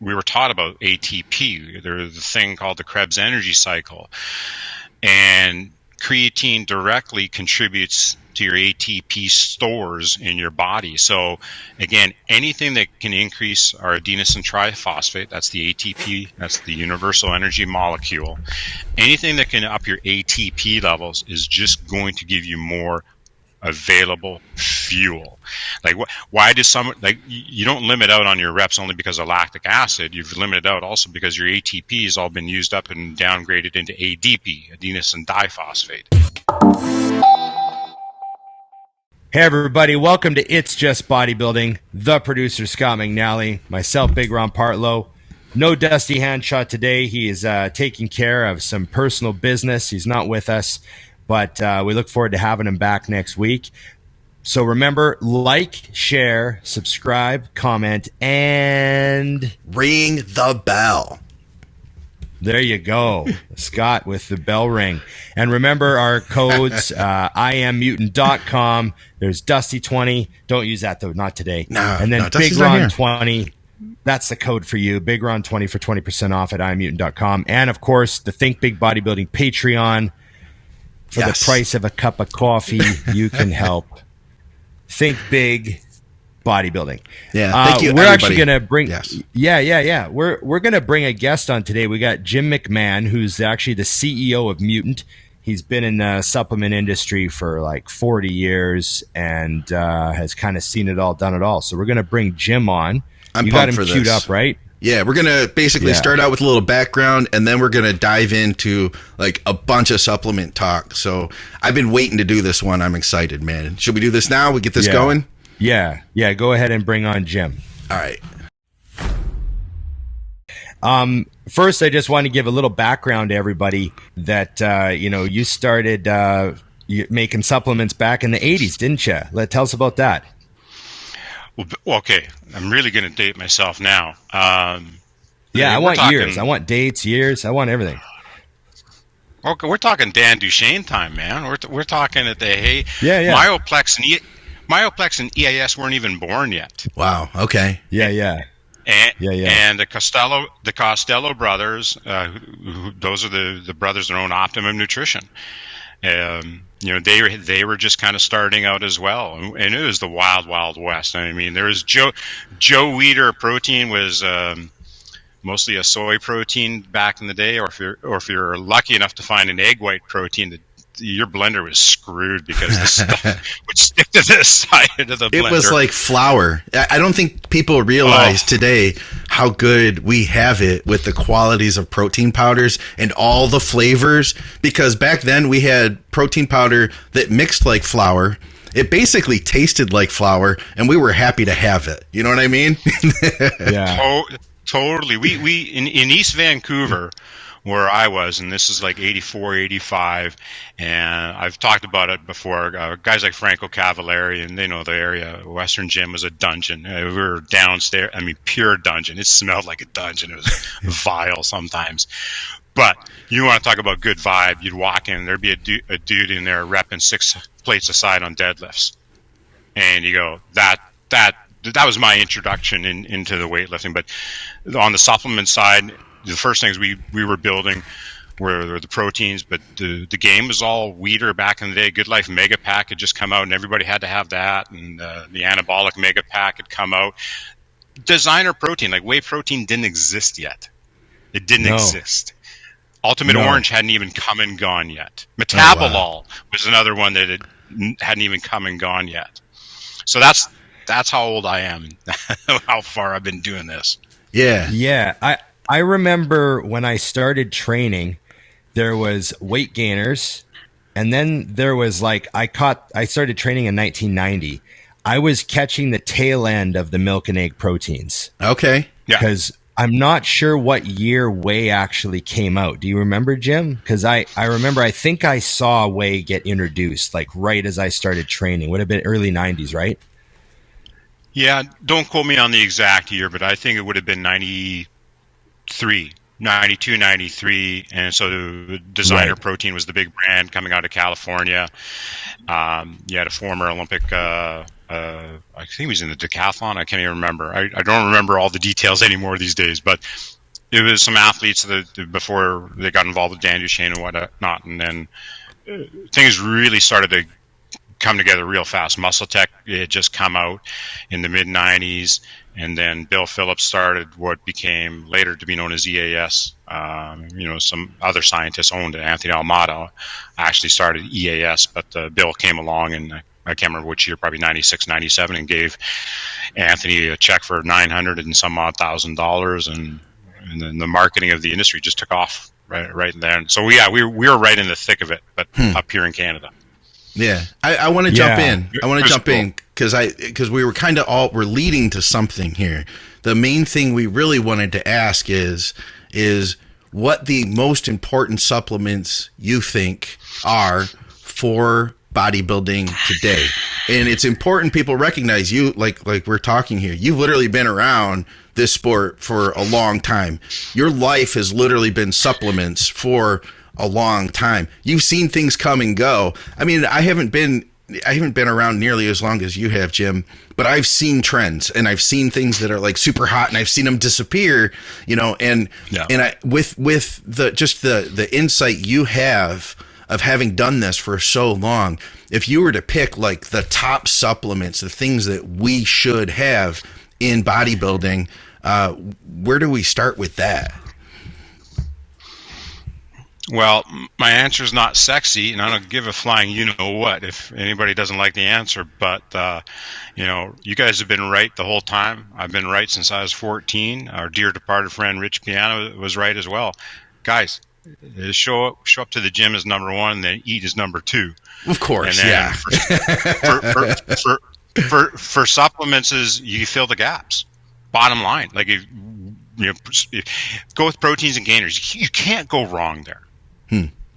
we were taught about ATP. There's a thing called the Krebs energy cycle, and creatine directly contributes to your ATP stores in your body. So again, anything that can increase our adenosine triphosphate, that's the ATP, that's the universal energy molecule. Anything that can up your ATP levels is just going to give you more available fuel. Like, why does someone, like, you don't limit out on your reps only because of lactic acid. You've limited out also because your ATP has all been used up and downgraded into ADP, adenosine diphosphate. Hey everybody, welcome to It's Just Bodybuilding. The producer Scott McNally, myself, Big Ron Partlow. No Dusty Handshot today. He is taking care of some personal business. He's not with us, but we look forward to having him back next week. So remember, like, share, subscribe, comment, and ring the bell. There you go, Scott with the bell ring. And remember our codes, IamMutant.com. There's Dusty20. Don't use that, though, not today. No, and then BigRon20. That's the code for you. BigRon20 for 20% off at IamMutant.com. And, of course, the Think Big Bodybuilding Patreon. For the price of a cup of coffee, you can help Think Big Bodybuilding. Yeah, thank you. We're everybody. Actually going to bring. Yes. Yeah. We're going to bring a guest on today. We got Jim McMahon, who's actually the CEO of Mutant. He's been in the supplement industry for like 40 years and has kind of seen it all, done it all. So we're going to bring Jim on. I'm you got pumped him for queued this. up, right? Yeah, we're going to basically start out with a little background, and then we're going to dive into like a bunch of supplement talk. So I've been waiting to do this one. I'm excited, man. Should we do this now? We get this going? Yeah. Go ahead and bring on Jim. All right. First, I just want to give a little background to everybody that, you started making supplements back in the 80s, didn't you? Tell us about that. Well, okay, I'm really going to date myself now. I want years. I want dates, years. I want everything. Okay, we're talking Dan Duchesne time, man. We're talking at the Myoplex and EAS weren't even born yet. Wow. Okay. Yeah. And the Costello brothers, those are the brothers that own Optimum Nutrition. They were just kind of starting out as well, and it was the wild, wild west. I mean, there was Joe Weider protein was mostly a soy protein back in the day, or if you're lucky enough to find an egg white protein, your blender was screwed because the stuff would stick to the side of the blender. It was like flour. I don't think people realize today how good we have it with the qualities of protein powders and all the flavors, because back then we had protein powder that mixed like flour. It basically tasted like flour, and we were happy to have it. You know what I mean? Yeah. Totally. We in East Vancouver, where I was, and this is like 84, 85, and I've talked about it before. Guys like Franco Cavallari, and they know the area. Western Gym was a dungeon. We were downstairs. I mean, pure dungeon. It smelled like a dungeon. It was vile sometimes. But you want to talk about good vibe, you'd walk in, there'd be a dude in there repping 6 plates aside on deadlifts. And you go, that was my introduction into the weightlifting. But on the supplement side, the first things we were building were the proteins, but the game was all Weider back in the day. Good Life Mega Pack had just come out, and everybody had to have that, and the anabolic Mega Pack had come out. Designer protein, like whey protein, didn't exist yet. It didn't exist. Ultimate Orange hadn't even come and gone yet. Metabolol was another one that hadn't even come and gone yet. So that's how old I am, how far I've been doing this. Yeah. I remember when I started training, there was weight gainers, and then there was I started training in 1990. I was catching the tail end of the milk and egg proteins. Okay. Yeah. Because I'm not sure what year whey actually came out. Do you remember, Jim? Because I remember, I think I saw whey get introduced right as I started training. Would have been early 90s, right? Yeah, don't quote me on the exact year, but I think it would have been 92, 93, and so the Designer Protein was the big brand coming out of California. You had a former Olympic I think he was in the decathlon. I can't even remember. I don't remember all the details anymore these days, but it was some athletes that before they got involved with Dan Duchesne and whatnot, and then things really started to come together real fast. Muscle Tech had just come out in the mid '90s, and then Bill Phillips started what became later to be known as EAS. Some other scientists owned it. Anthony Almada actually started EAS, but Bill came along, and I can't remember which year, probably 96, 97, and gave Anthony a check for $900 and some odd $1,000, and then the marketing of the industry just took off right then. So we were right in the thick of it, but up here in Canada. Yeah, I want to jump in. I want to jump in because we were kind of we're leading to something here. The main thing we really wanted to ask is what the most important supplements you think are for bodybuilding today. And it's important people recognize you, like we're talking here. You've literally been around this sport for a long time. Your life has literally been supplements for a long time. You've seen things come and go. I mean, I haven't been around nearly as long as you have, Jim, but I've seen trends, and I've seen things that are like super hot, and I've seen them disappear, and with the insight you have of having done this for so long, if you were to pick like the top supplements, the things that we should have in bodybuilding, where do we start with that? Well, my answer is not sexy, and I don't give a flying you-know-what if anybody doesn't like the answer. But, you guys have been right the whole time. I've been right since I was 14. Our dear departed friend Rich Piana was right as well. Guys, show up to the gym as number one, and then eat as number two. Of course, and yeah. For supplements, is you fill the gaps. Bottom line, like if go with proteins and gainers, you can't go wrong there.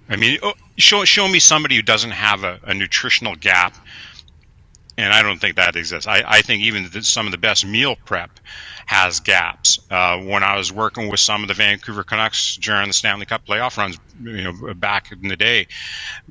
I mean, show me somebody who doesn't have a nutritional gap, and I don't think that exists. I think even some of the best meal prep has gaps. When I was working with some of the Vancouver Canucks during the Stanley Cup playoff runs, back in the day,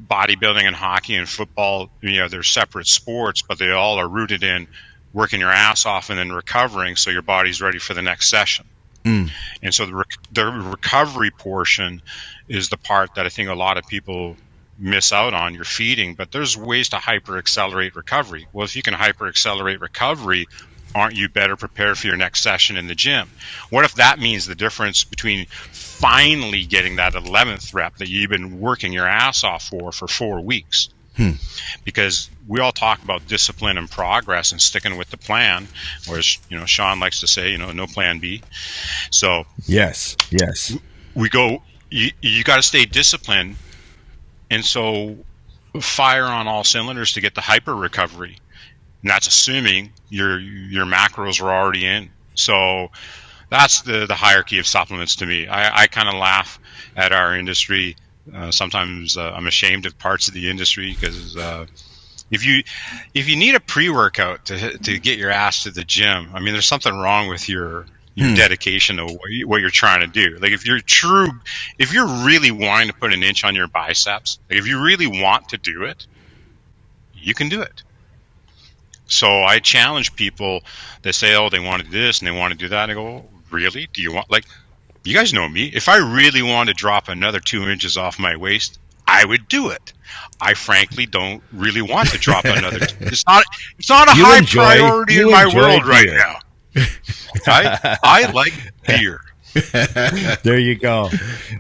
bodybuilding and hockey and football, they're separate sports, but they all are rooted in working your ass off and then recovering so your body's ready for the next session. And so the recovery portion is the part that I think a lot of people miss out on. You're feeding, but there's ways to hyper accelerate recovery. Well, if you can hyper accelerate recovery, aren't you better prepared for your next session in the gym? What if that means the difference between finally getting that 11th rep that you've been working your ass off for 4 weeks? Because we all talk about discipline and progress and sticking with the plan, whereas Sean likes to say no plan B. So yes, we go. You got to stay disciplined, and so fire on all cylinders to get the hyper recovery. And that's assuming your macros are already in. So that's the hierarchy of supplements to me. I kind of laugh at our industry. Sometimes I'm ashamed of parts of the industry because if you need a pre-workout to get your ass to the gym, I mean, there's something wrong with your dedication to what you're trying to do. Like if you're really wanting to put an inch on your biceps, like if you really want to do it, you can do it. So I challenge people that say, oh, they want to do this and they want to do that. And I go, really? Do you want, like, you guys know me. If I really want to drop another 2 inches off my waist, I would do it. I frankly don't really want to drop another. It's not a high priority in my world right now. I like beer. There you go.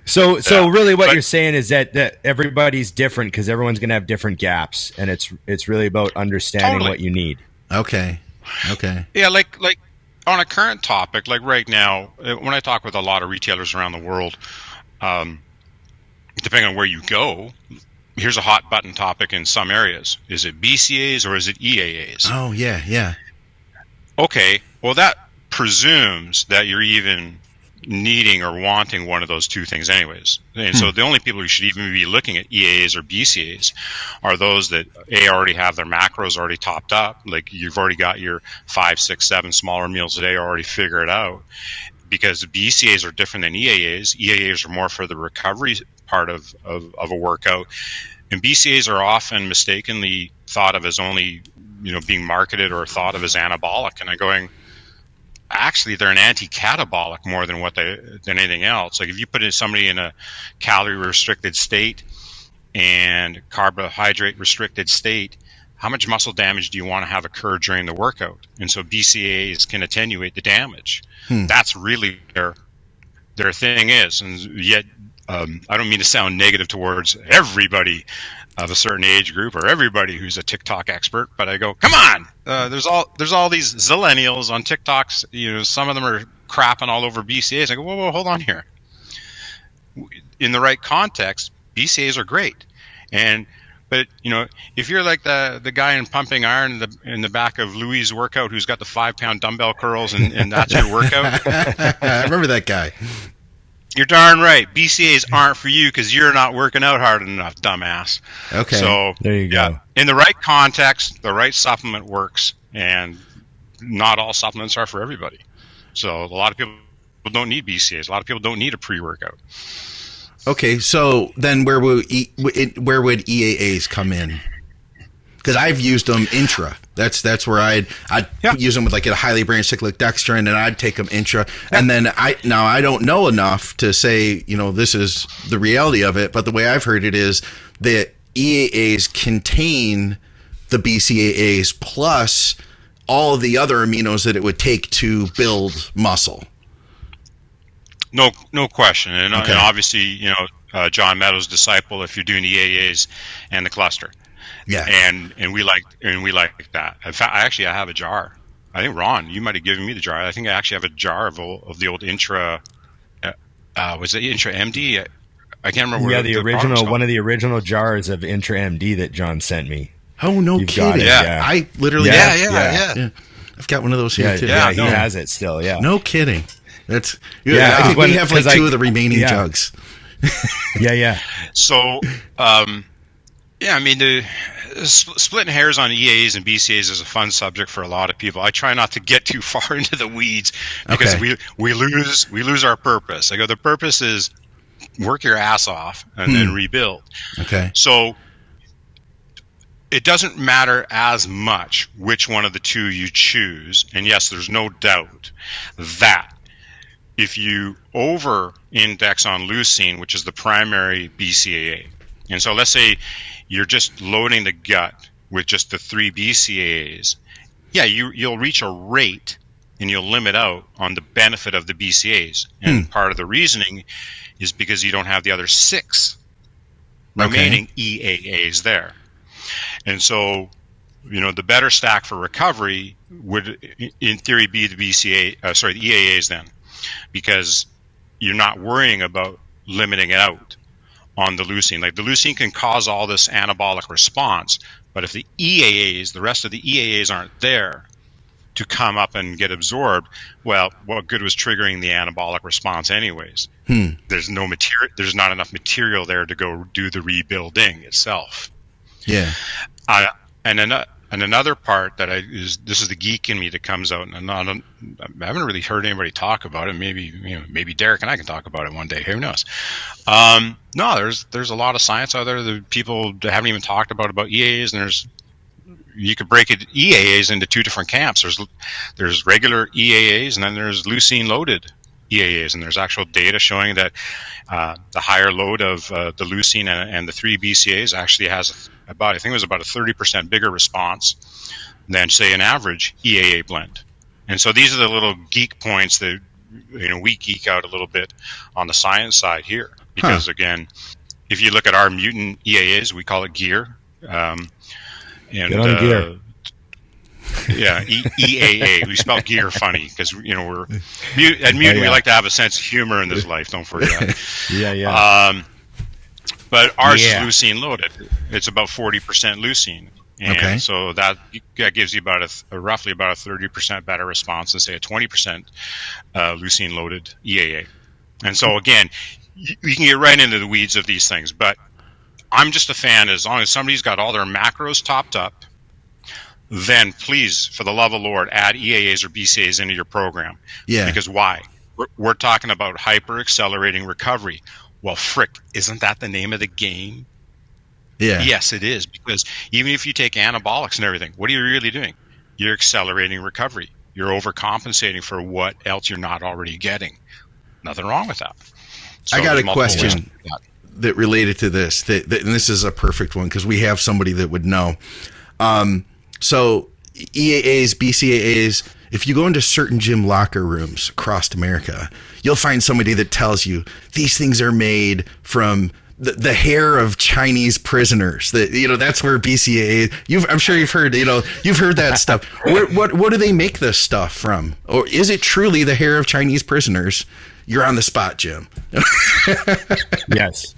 So really what you're saying is that everybody's different because everyone's going to have different gaps, and it's really about understanding what you need. Okay. Yeah, like on a current topic, like right now, when I talk with a lot of retailers around the world, depending on where you go, here's a hot button topic in some areas. Is it BCAAs or is it EAAs? Oh, yeah. Okay, well, that presumes that you're even needing or wanting one of those two things anyways. And so the only people who should even be looking at EAAs or BCAAs are those that already have their macros already topped up. Like you've already got your 5, 6, 7 smaller meals a day already figured out, because the BCAAs are different than EAAs. EAAs are more for the recovery part of a workout, and BCAAs are often mistakenly thought of as only being marketed or thought of as anabolic, and I'm going, actually they're an anti-catabolic more than than anything else. Like if you put somebody in a calorie restricted state and carbohydrate restricted state, how much muscle damage do you want to have occur during the workout? And so BCAAs can attenuate the damage. That's really their thing is. And yet, I don't mean to sound negative towards everybody of a certain age group or everybody who's a TikTok expert, but I go, come on! There's all these zillennials on TikToks. Some of them are crapping all over BCAAs. I go, whoa, hold on here. In the right context, BCAAs are great, but if you're like the guy in pumping iron in the back of Louis' workout who's got the 5-pound dumbbell curls and that's your workout, I remember that guy. You're darn right. BCAAs aren't for you because you're not working out hard enough, dumbass. Okay. So there you go. In the right context, the right supplement works, and not all supplements are for everybody. So a lot of people don't need BCAAs. A lot of people don't need a pre-workout. Okay, so then where would EAAs come in? Because I've used them intra. That's where I'd use them with like a highly branched cyclic dextrin, and I'd take them intra. Yeah. And then I don't know enough to say this is the reality of it, but the way I've heard it is that EAAs contain the BCAAs plus all of the other aminos that it would take to build muscle. No question, and obviously, John Meadows' disciple. If you're doing EAAs and the cluster, and we like that. In fact, I have a jar. I think Ron, you might have given me the jar. I think I actually have a jar of the old Intra. Was it Intra MD? I can't remember. Yeah, the original one of the original jars of Intra MD that John sent me. Oh no, You've kidding! Yeah. I literally yeah. I've got one of those here too. Yeah, he has it still. Yeah, no kidding. That's I think we have like two of the remaining jugs. Yeah. So, I mean, the splitting hairs on EAAs and BCAAs is a fun subject for a lot of people. I try not to get too far into the weeds because we lose our purpose. I go, the purpose is work your ass off and then rebuild. Okay. So it doesn't matter as much which one of the two you choose. And yes, there's no doubt that if you over-index on leucine, which is the primary BCAA, and so let's say you're just loading the gut with just the 3 BCAAs, you'll reach a rate and you'll limit out on the benefit of the BCAAs. And part of the reasoning is because you don't have the other 6 remaining EAAs there. And so, the better stack for recovery would, in theory, be the EAAs then, because you're not worrying about limiting it out on the leucine. Like the leucine can cause all this anabolic response, but if the rest of the EAAs aren't there to come up and get absorbed, well, what good was triggering the anabolic response anyways? There's no material. There's not enough material there to go do the rebuilding itself. Yeah. And another part that this is the geek in me that comes out, and I haven't really heard anybody talk about it. Maybe Derek and I can talk about it one day. Who knows? No, there's a lot of science out there that people haven't even talked about EAAs, and you could break EAAs into 2 different camps. There's regular EAAs, and then there's leucine loaded EAAs, and there's actual data showing that the higher load of the leucine and the 3 BCAAs actually has I think it was about a 30% bigger response than, say, an average EAA blend. And so these are the little geek points that we geek out a little bit on the science side here, because again, if you look at our mutant EAAs, we call it gear. Get on gear. Yeah, EAA. We spell gear funny because at Mutant we like to have a sense of humor in this life. Don't forget. Yeah. But ours is leucine loaded. It's about 40% leucine, and so that gives you roughly about a 30% better response than, say, a 20% leucine loaded EAA. And so again, you can get right into the weeds of these things, but I'm just a fan. As long as somebody's got all their macros topped up, then please, for the love of the Lord, add EAAs or BCAAs into your program. Yeah. Because why? We're talking about hyper accelerating recovery. Well, frick, isn't that the name of the game? Yeah. Yes, it is, because even if you take anabolics and everything, what are you really doing? You're accelerating recovery. You're overcompensating for what else you're not already getting. Nothing wrong with that. So I got a there's multiple ways question to do that. that related to this, and this is a perfect one because we have somebody that would know. So EAAs, BCAAs, if you go into certain gym locker rooms across America, you'll find somebody that tells you these things are made from the hair of Chinese prisoners. That, you know, that's where BCAA. I'm sure you've heard. You know, you've heard that stuff. What do they make this stuff from? Or is it truly the hair of Chinese prisoners? You're on the spot, Jim. Yes.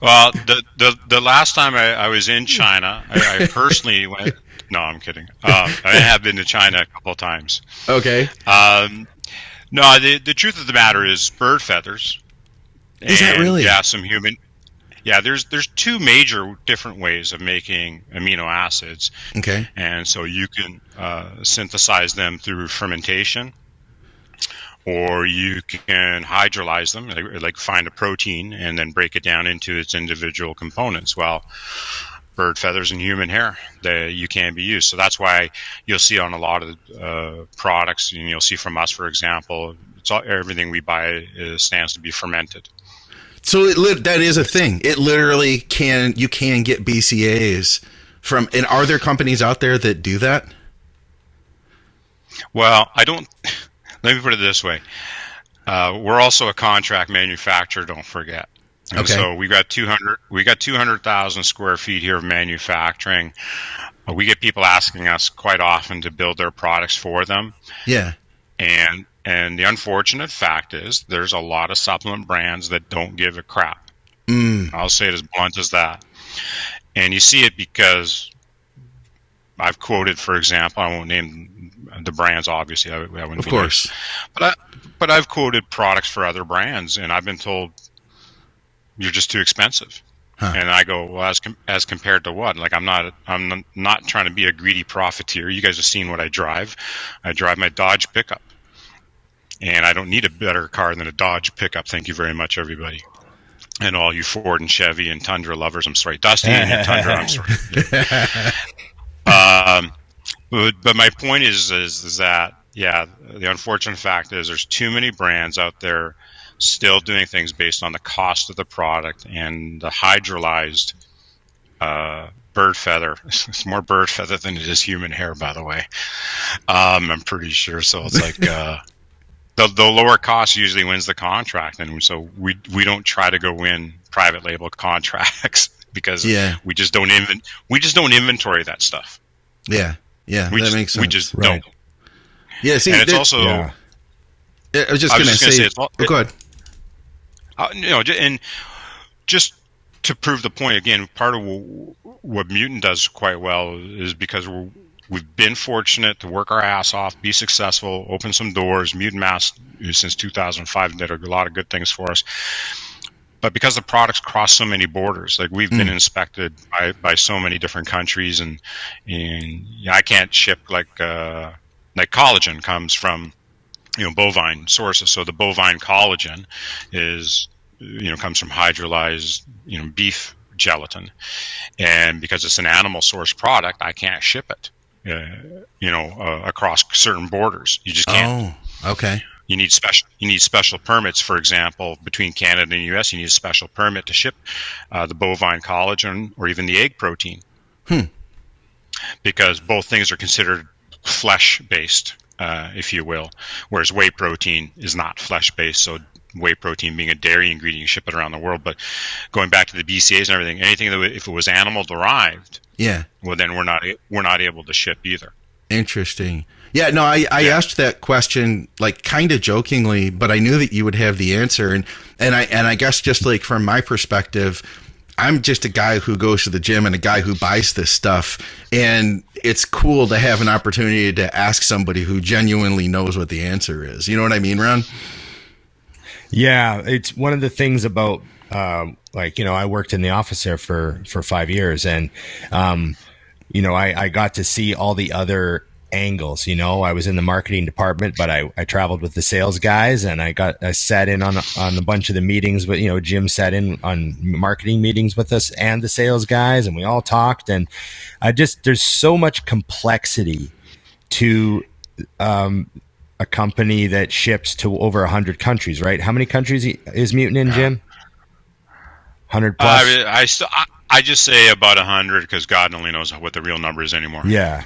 Well, the last time I was in China, I personally went. No, I'm kidding. I have been to China a couple of times. Okay. No, the truth of the matter is bird feathers. Is that really? Yeah, some human. Yeah, there's two major different ways of making amino acids. Okay. And so you can synthesize them through fermentation, or you can hydrolyze them, like find a protein and then break it down into its individual components. Well, bird feathers and human hair, you can be used. So that's why you'll see on a lot of products, and you'll see from us, for example, everything we buy stands to be fermented. So that is a thing. It literally you can get BCAAs from, and are there companies out there that do that? Well, I don't. Let me put it this way: we're also a contract manufacturer. Don't forget. And Okay. So we got 200,000 square feet here of manufacturing. We get people asking us quite often to build their products for them. Yeah. And the unfortunate fact is there's a lot of supplement brands that don't give a crap. I'll say it as blunt as that. And you see it because I've quoted, for example, I won't name the brands, obviously. I wouldn't. Of course. But I've quoted products for other brands, and I've been told you're just too expensive. Huh. And I go, well, as compared to what? Like, I'm not trying to be a greedy profiteer. You guys have seen what I drive. I drive my Dodge pickup. And I don't need a better car than a Dodge pickup. Thank you very much, everybody. And all you Ford and Chevy and Tundra lovers, I'm sorry. Dusty and your Tundra, I'm sorry. But my point is that, yeah, the unfortunate fact is there's too many brands out there still doing things based on the cost of the product and the hydrolyzed bird feather. It's more bird feather than it is human hair, by the way. I'm pretty sure. So it's like... The lower cost usually wins the contract, and so we don't try to go win private label contracts because we just don't inventory that stuff. Yeah, that makes sense. We just don't. Yeah, see, and it's also. Yeah. I was just going to say. Go ahead. And just to prove the point again, part of what Mutant does quite well is because we've been fortunate to work our ass off, be successful, open some doors. Mutant Mass, since 2005, did a lot of good things for us. But because the products cross so many borders, like we've been inspected by so many different countries, and I can't ship like collagen comes from bovine sources. So the bovine collagen is comes from hydrolyzed beef gelatin, and because it's an animal source product, I can't ship it. Across certain borders, you just can't. Oh, okay. You need special permits. For example, between Canada and the U.S., you need a special permit to ship the bovine collagen or even the egg protein, because both things are considered flesh-based, if you will, whereas whey protein is not flesh-based. So whey protein being a dairy ingredient, you ship it around the world. But going back to the BCAAs and everything, anything that if it was animal derived. Yeah. Well, then we're not able to ship either. Interesting. Yeah. No, I asked that question like kind of jokingly, but I knew that you would have the answer, and I guess just like from my perspective, I'm just a guy who goes to the gym and a guy who buys this stuff, and it's cool to have an opportunity to ask somebody who genuinely knows what the answer is. You know what I mean, Ron? Yeah, it's one of the things about. I worked in the office there for 5 years, and, I got to see all the other angles. I was in the marketing department, but I traveled with the sales guys, and I sat in on a bunch of the meetings. But Jim sat in on marketing meetings with us and the sales guys, and we all talked. And there's so much complexity to a company that ships to over 100 countries, right? How many countries is Mutant in, Jim? 100 plus. I just say about 100 because God only knows what the real number is anymore. Yeah.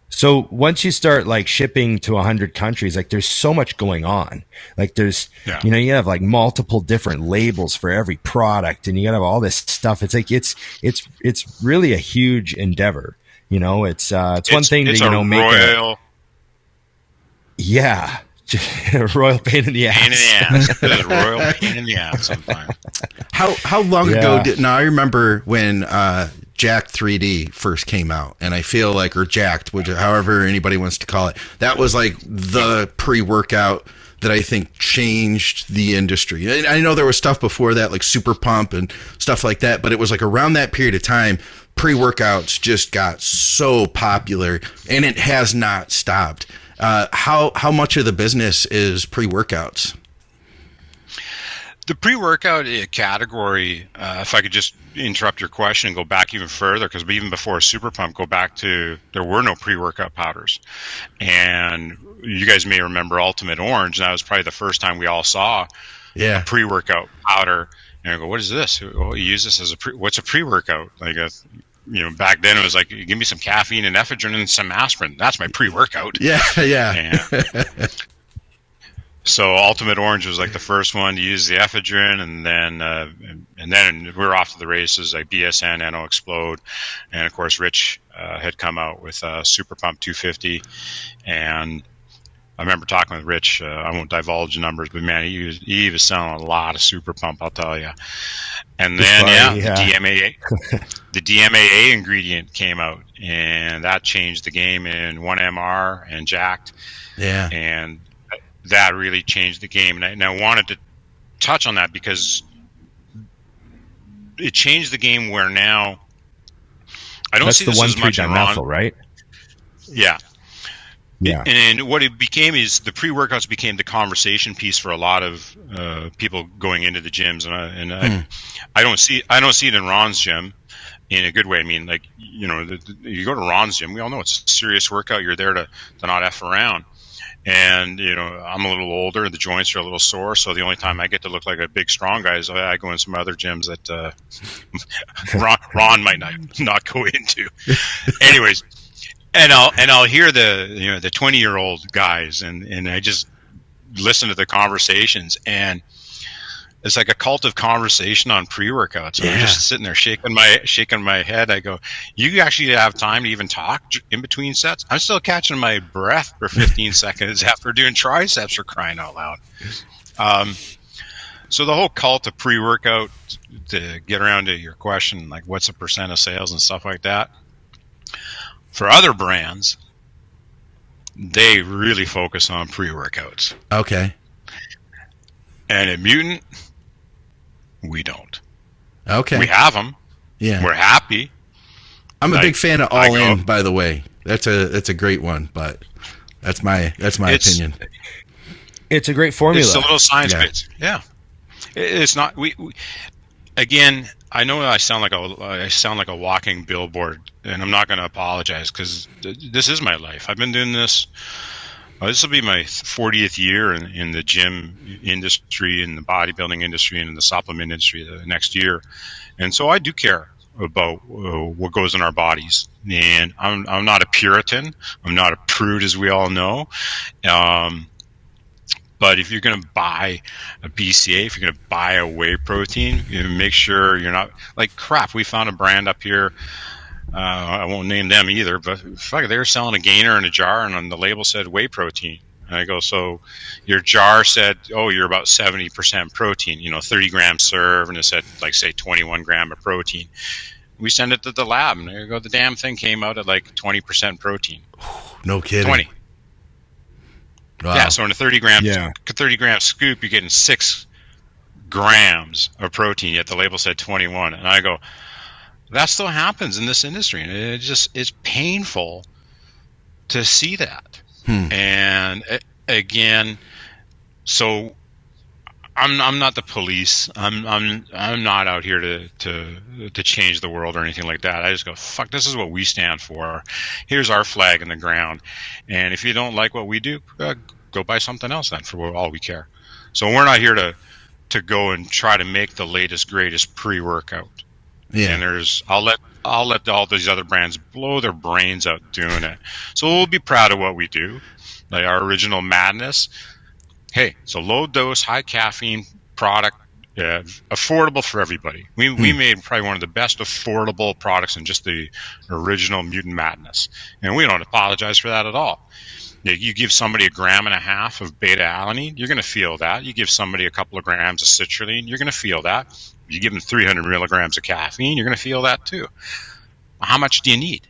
So once you start like shipping to 100 countries, like there's so much going on. Like there's, you have like multiple different labels for every product, and you gotta have all this stuff. It's like it's really a huge endeavor. It's one thing to make royal. Yeah, a royal pain in the ass. Pain in the ass. It's a royal pain in the ass sometimes. How long ago I remember when Jacked 3D first came out, and I feel like, or Jacked, however anybody wants to call it, that was like the pre-workout that I think changed the industry. And I know there was stuff before that, like Super Pump and stuff like that, but it was like around that period of time, pre-workouts just got so popular, and it has not stopped. How much of the business is pre-workouts? The pre-workout category, if I could just interrupt your question and go back even further, because even before Super Pump, go back to there were no pre-workout powders. And you guys may remember Ultimate Orange, and that was probably the first time we all saw a pre-workout powder. And I go, what is this? Oh, you use this as what's a pre-workout? Like back then it was like, give me some caffeine and ephedrine and some aspirin. That's my pre-workout. Yeah. And so Ultimate Orange was like the first one to use the ephedrine, and then we were off to the races, like BSN, NO Explode, and of course Rich had come out with Super Pump 250, and I remember talking with Rich. I won't divulge the numbers, but man, he was selling a lot of Super Pump, I'll tell you. And then the DMAA ingredient came out, and that changed the game in 1MR and Jacked. Yeah, and that really changed the game. And I wanted to touch on that because it changed the game where now I don't see this as much in Ron. Right? Yeah. Yeah. And what it became is the pre-workouts became the conversation piece for a lot of people going into the gyms. I don't see it in Ron's gym in a good way. I mean, like, you go to Ron's gym, we all know it's a serious workout. You're there to not F around. And, I'm a little older. The joints are a little sore. So the only time I get to look like a big, strong guy is I go in some other gyms that Ron might not go into. Anyways, and I'll hear the 20-year-old guys, and I just listen to the conversations, and it's like a cult of conversation on pre-workouts. Yeah. I'm just sitting there shaking my head. I go, you actually have time to even talk in between sets? I'm still catching my breath for 15 seconds after doing triceps, for crying out loud. So the whole cult of pre-workout, to get around to your question, like what's the percent of sales and stuff like that, for other brands, they really focus on pre-workouts. Okay. And at Mutant, we don't. Okay. We have them. Yeah. We're happy. I'm a big fan of All In, by the way. That's a great one, but that's my opinion. It's a great formula. It's a little science bit. Yeah. It's not we again, I know I sound like a walking billboard, and I'm not going to apologize because this is my life. I've been doing this. This will be my 40th year in the gym industry, in the bodybuilding industry, and in the supplement industry the next year. And so I do care about what goes in our bodies. And I'm not a Puritan. I'm not a prude, as we all know. But if you're going to buy a BCAA, if you're going to buy a whey protein, make sure you're not like crap. We found a brand up here. I won't name them either, but fuck, they were selling a gainer in a jar, and on the label said whey protein. And I go, so your jar said, oh, you're about 70% protein, 30 grams serve, and it said, like, say, 21 gram of protein. We send it to the lab, and there you go. The damn thing came out at like 20% protein. No kidding. 20. Wow. Yeah, so in a 30 gram scoop, you're getting 6 grams of protein, yet the label said 21. And I go, that still happens in this industry, and it's painful to see that. And again, so I'm not the police. I'm not out here to change the world or anything like that. I just go, fuck, this is what we stand for. Here's our flag in the ground. And if you don't like what we do, go buy something else then, for all we care. So we're not here to go and try to make the latest, greatest pre-workout. Yeah. And I'll let all these other brands blow their brains out doing it. So we'll be proud of what we do. Like our original Madness. Hey, it's a low dose, high caffeine product, affordable for everybody. We made probably one of the best affordable products in just the original Mutant Madness. And we don't apologize for that at all. You give somebody 1.5 grams of beta-alanine, you're going to feel that. You give somebody a couple of grams of citrulline, you're going to feel that. You give them 300 milligrams of caffeine, you're going to feel that too. How much do you need?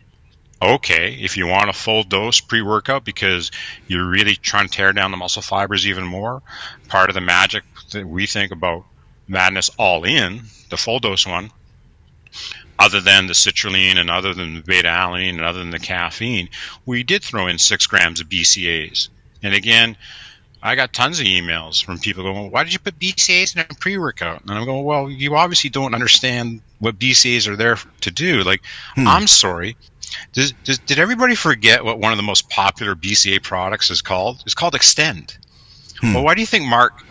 Okay, if you want a full dose pre-workout because you're really trying to tear down the muscle fibers even more, part of the magic that we think about Madness All In, the full dose one, other than the citrulline and other than the beta-alanine and other than the caffeine, we did throw in 6 grams of BCAAs. And again, I got tons of emails from people going, well, why did you put BCAAs in a pre-workout? And I'm going, well, you obviously don't understand what BCAAs are there to do. Like, I'm sorry. Did everybody forget what one of the most popular BCAA products is called? It's called Extend. Well, why do you think Mark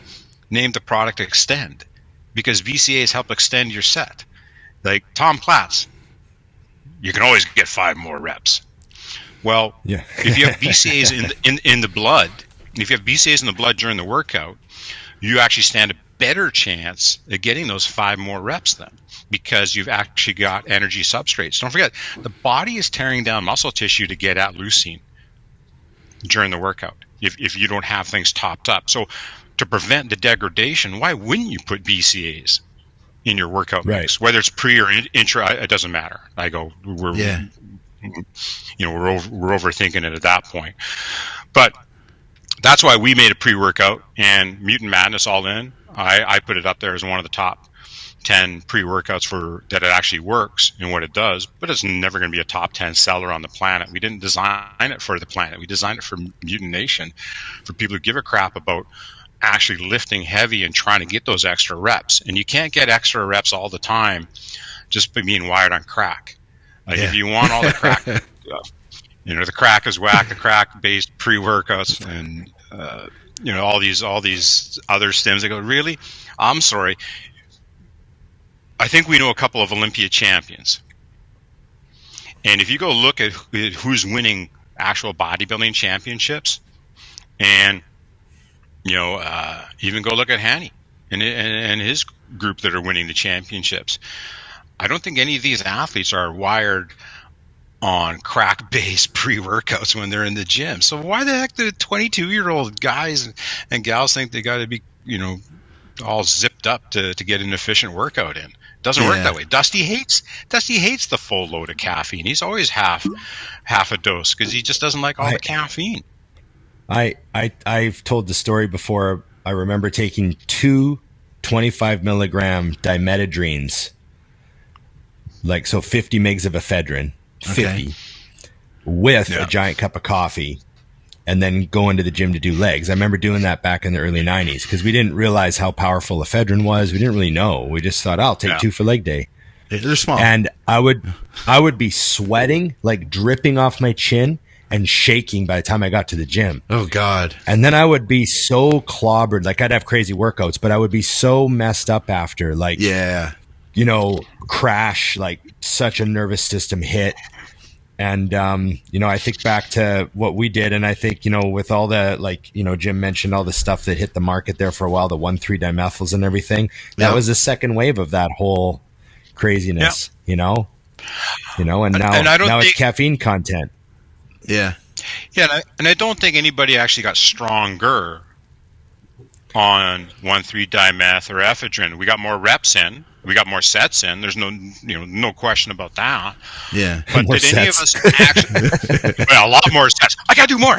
named the product Extend? Because BCAAs help extend your set. Like Tom Platz, you can always get 5 more reps. Well, if you have BCAAs in the blood, if you have BCAAs in the blood during the workout, you actually stand a better chance of getting those 5 more reps then, because you've actually got energy substrates. Don't forget, the body is tearing down muscle tissue to get at leucine during the workout if you don't have things topped up. So to prevent the degradation, why wouldn't you put BCAAs in your workout mix? Whether it's pre or intra, it doesn't matter. I go, we're overthinking it at that point. But that's why we made a pre-workout, and Mutant Madness All In, I put it up there as one of the top 10 pre-workouts that it actually works in what it does, but it's never going to be a top 10 seller on the planet. We didn't design it for the planet. We designed it for Mutant Nation, for people who give a crap about actually lifting heavy and trying to get those extra reps. And you can't get extra reps all the time just by being wired on crack. Like if you want all the crack stuff, the crack is whack, the crack-based pre-workouts, and all these other stims. They go, really? I'm sorry. I think we know a couple of Olympia champions, and if you go look at who's winning actual bodybuilding championships, and even go look at Hanny and his group that are winning the championships, I don't think any of these athletes are wired on crack-based pre-workouts when they're in the gym. So why the heck do 22-year-old guys and gals think they got to be, all zipped up to get an efficient workout in? It doesn't work that way. Dusty hates the full load of caffeine. He's always half a dose because he just doesn't like all the caffeine. I've told the story before. I remember taking 2 25 milligram dimetadrines, 50 megs of ephedrine. 50 with a giant cup of coffee, and then go into the gym to do legs. I remember doing that back in the early 90s because we didn't realize how powerful ephedrine was. We didn't really know. We just thought, I'll take 2 for leg day. They're small. And I would be sweating, like dripping off my chin and shaking by the time I got to the gym. Oh, God. And then I would be so clobbered. Like, I'd have crazy workouts, but I would be so messed up after. Like, crash, like such a nervous system hit. And, I think back to what we did, and I think, with all the, Jim mentioned all the stuff that hit the market there for a while, the 1,3-dimethyls and everything, that was the second wave of that whole craziness, and now it's caffeine content. Yeah. Yeah. And I don't think anybody actually got stronger on 1,3-dimeth or ephedrine. We got more reps in. We got more sets in. There's no question about that. Yeah. But more did sets. any of us actually? Well, a lot more sets. I gotta do more.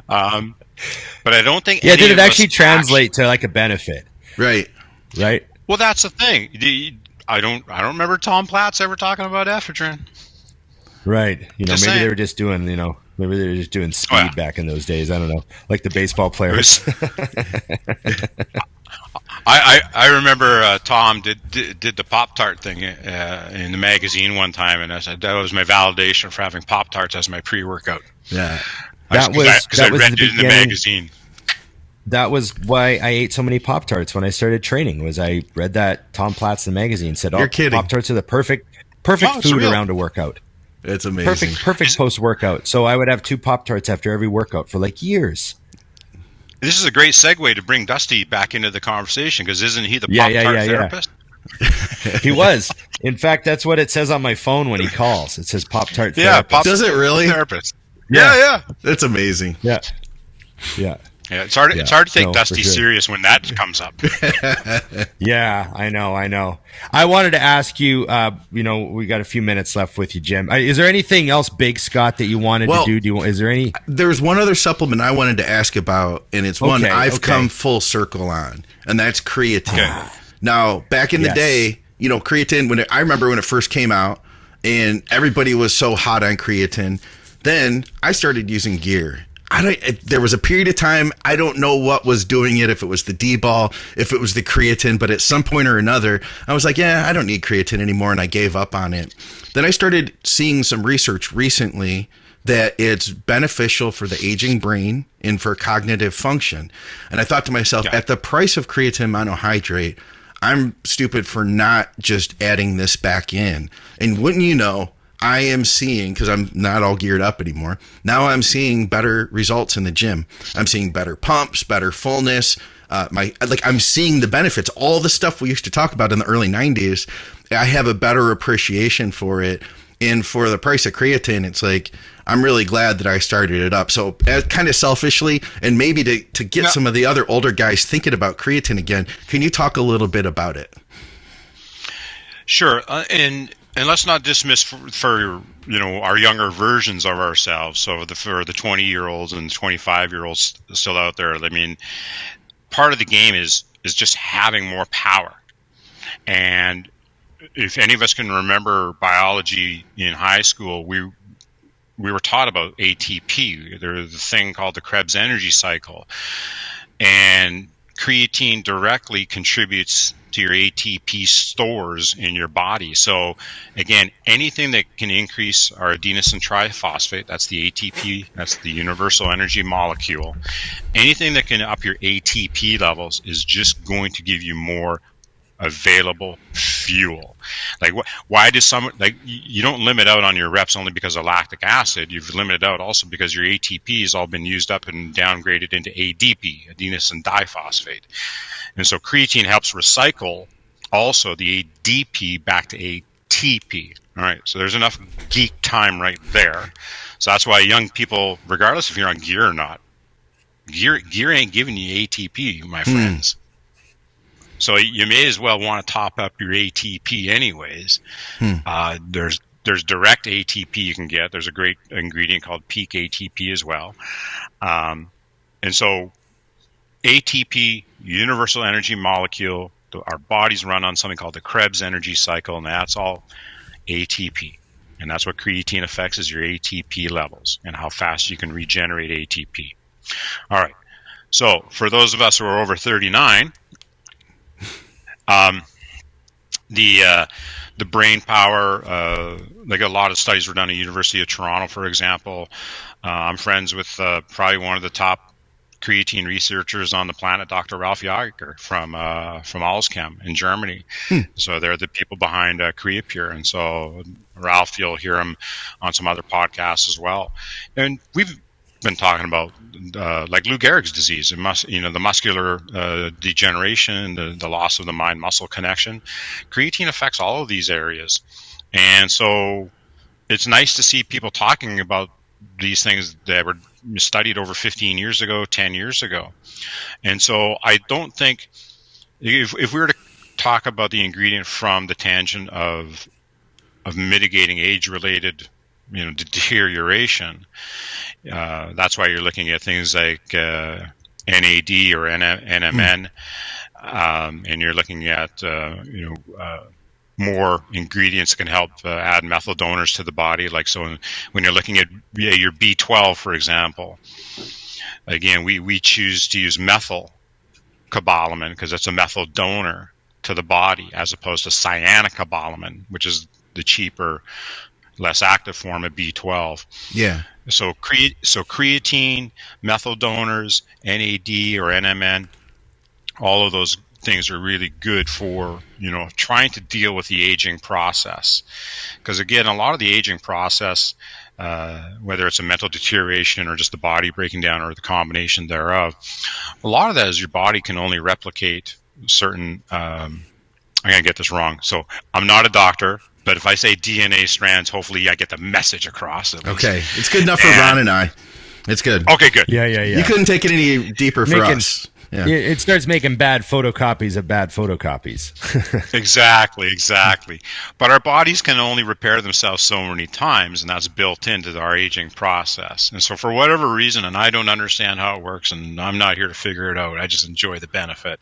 But I don't think. Yeah. Did it actually translate to like a benefit? Right. Well, that's the thing. I don't remember Tom Platz ever talking about ephedrine. Right. Maybe saying. they were just doing, maybe they were just doing speed back in those days. I don't know. Like the baseball players. I remember Tom did the Pop-Tart thing in the magazine one time, and I said that was my validation for having Pop-Tarts as my pre-workout. Yeah. Because I read it in the magazine. That was why I ate so many Pop-Tarts when I started training. Was I read that Tom Platz the magazine said, You're kidding. Pop-Tarts are the perfect food around a workout. It's amazing. Perfect post-workout. So I would have 2 Pop-Tarts after every workout for like years. This is a great segue to bring Dusty back into the conversation, because isn't he the Pop-Tart therapist? He was. In fact, that's what it says on my phone when he calls. It says Pop-Tart therapist. Yeah, Does it really? Therapist. Yeah. That's amazing. Yeah. Yeah, it's hard to take Dusty serious when that comes up. Yeah, I know. I wanted to ask you, we got a few minutes left with you, Jim. Is there anything else big, Scott, that you wanted to do? Is there any? There's one other supplement I wanted to ask about, and it's one I've come full circle on, and that's creatine. Okay. Now, back in the day, creatine, I remember when it first came out, and everybody was so hot on creatine. Then I started using gear. There was a period of time, I don't know what was doing it, if it was the D-ball, if it was the creatine, but at some point or another, I was like, I don't need creatine anymore, and I gave up on it. Then I started seeing some research recently that it's beneficial for the aging brain and for cognitive function. And I thought to myself, at the price of creatine monohydrate, I'm stupid for not just adding this back in. And wouldn't you know, I am seeing, because I'm not all geared up anymore, now I'm seeing better results in the gym. I'm seeing better pumps, better fullness. I'm seeing the benefits. All the stuff we used to talk about in the early 90s, I have a better appreciation for it. And for the price of creatine, it's like, I'm really glad that I started it up. So kind of selfishly, and maybe to get some of the other older guys thinking about creatine again, can you talk a little bit about it? Sure. And let's not dismiss for our younger versions of ourselves. So for the 20-year-olds and 25-year-olds still out there, I mean, part of the game is just having more power. And if any of us can remember biology in high school, we were taught about ATP. There's a thing called the Krebs energy cycle, and creatine directly contributes to your ATP stores in your body. So again, anything that can increase our adenosine triphosphate, that's the ATP, that's the universal energy molecule. Anything that can up your ATP levels is just going to give you more available fuel. Like, why does you don't limit out on your reps only because of lactic acid. You've limited out also because your ATP has all been used up and downgraded into ADP, adenosine diphosphate. And so creatine helps recycle also the ADP back to ATP. All right, so there's enough geek time right there. So that's why young people, regardless if you're on gear or not, gear ain't giving you ATP, my friends. So you may as well want to top up your ATP anyways. There's direct ATP you can get. There's a great ingredient called peak ATP as well. And so ATP, universal energy molecule, our bodies run on something called the Krebs energy cycle, and that's all ATP. And that's what creatine affects, is your ATP levels and how fast you can regenerate ATP. All right. So for those of us who are over 39, the brain power, like a lot of studies were done at the University of Toronto, for example. I'm friends with probably one of the top creatine researchers on the planet, Dr. Ralph Jager from Alzchem in Germany. So they're the people behind Creapure. And so Ralph, you'll hear him on some other podcasts as well. And we've been talking about like Lou Gehrig's disease, the muscular degeneration, the loss of the mind-muscle connection. Creatine affects all of these areas. And so it's nice to see people talking about these things that were studied over 15 years ago, 10 years ago. And so I don't think, if we were to talk about the ingredient from the tangent of mitigating age-related deterioration, that's why you're looking at things like NAD or NMN, and you're looking at more ingredients can help add methyl donors to the body. Like, so when you're looking at your B12, for example, again, we choose to use methyl cobalamin because it's a methyl donor to the body, as opposed to cyanocobalamin, which is the cheaper, less active form of B12. Yeah. So creatine, methyl donors, NAD or NMN, all of those things are really good for, trying to deal with the aging process. Because again, a lot of the aging process, whether it's a mental deterioration or just the body breaking down or the combination thereof, a lot of that is your body can only replicate certain, I'm going to get this wrong. So I'm not a doctor, but if I say DNA strands, hopefully I get the message across. Okay. It's good enough for Ron and I. It's good. Okay, good. Yeah. You couldn't take it any deeper for us. Yeah. It starts making bad photocopies of bad photocopies. Exactly. But our bodies can only repair themselves so many times, and that's built into our aging process. And so for whatever reason, and I don't understand how it works, and I'm not here to figure it out, I just enjoy the benefit.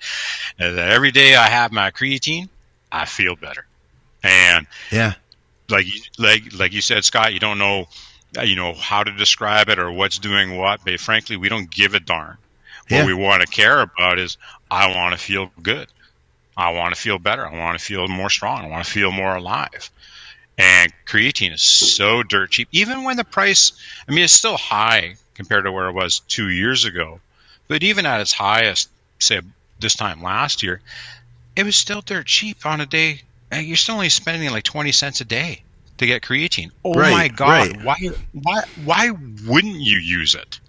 Every day I have my creatine, I feel better. And like you said, Scott, you don't know, how to describe it or what's doing what, but frankly, we don't give a darn. What we want to care about is, I want to feel good. I want to feel better. I want to feel more strong. I want to feel more alive. And creatine is so dirt cheap. Even when the price, it's still high compared to where it was 2 years ago. But even at its highest, say this time last year, it was still dirt cheap on a day. You're still only spending like 20 cents a day to get creatine. Oh my God. Right. Why wouldn't you use it?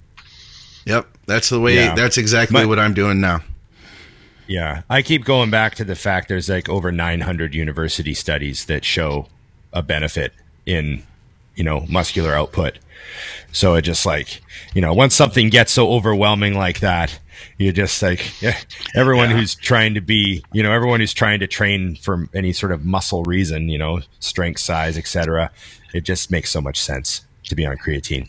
Yep, that's the way. Yeah. That's exactly what I'm doing now. Yeah, I keep going back to the fact there's like over 900 university studies that show a benefit in, muscular output. So it just like, once something gets so overwhelming like that, you just like everyone who's trying to be, everyone who's trying to train for any sort of muscle reason, strength, size, etc. It just makes so much sense to be on creatine.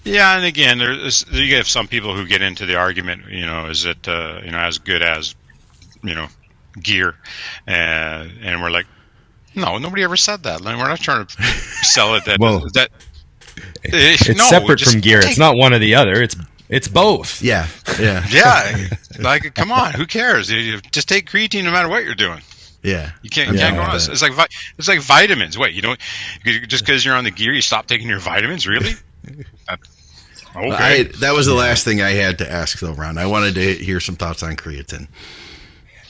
Yeah, and again, you have some people who get into the argument, is it, as good as, gear, and we're like, no, nobody ever said that. Like, we're not trying to sell it. It's separate from gear. It's not one or the other. It's both. Yeah. Like, come on, who cares? You just take creatine no matter what you're doing. Yeah, you can't go on. It's like vitamins. Wait, just because you're on the gear, you stop taking your vitamins? Really? Okay. That was the last thing I had to ask, though, Ron. I wanted to hear some thoughts on creatine.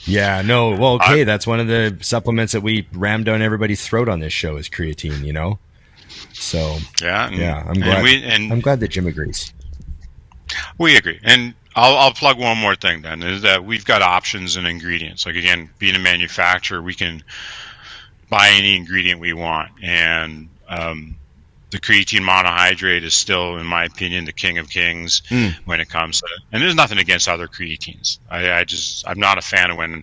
Yeah, no. Well, okay, that's one of the supplements that we rammed down everybody's throat on this show is creatine, So, I'm glad that Jim agrees. We agree. And I'll plug one more thing then, is that we've got options and ingredients. Like, again, being a manufacturer, we can buy any ingredient we want. And the creatine monohydrate is still, in my opinion, the king of kings when it comes to it. And there's nothing against other creatines. I'm not a fan of when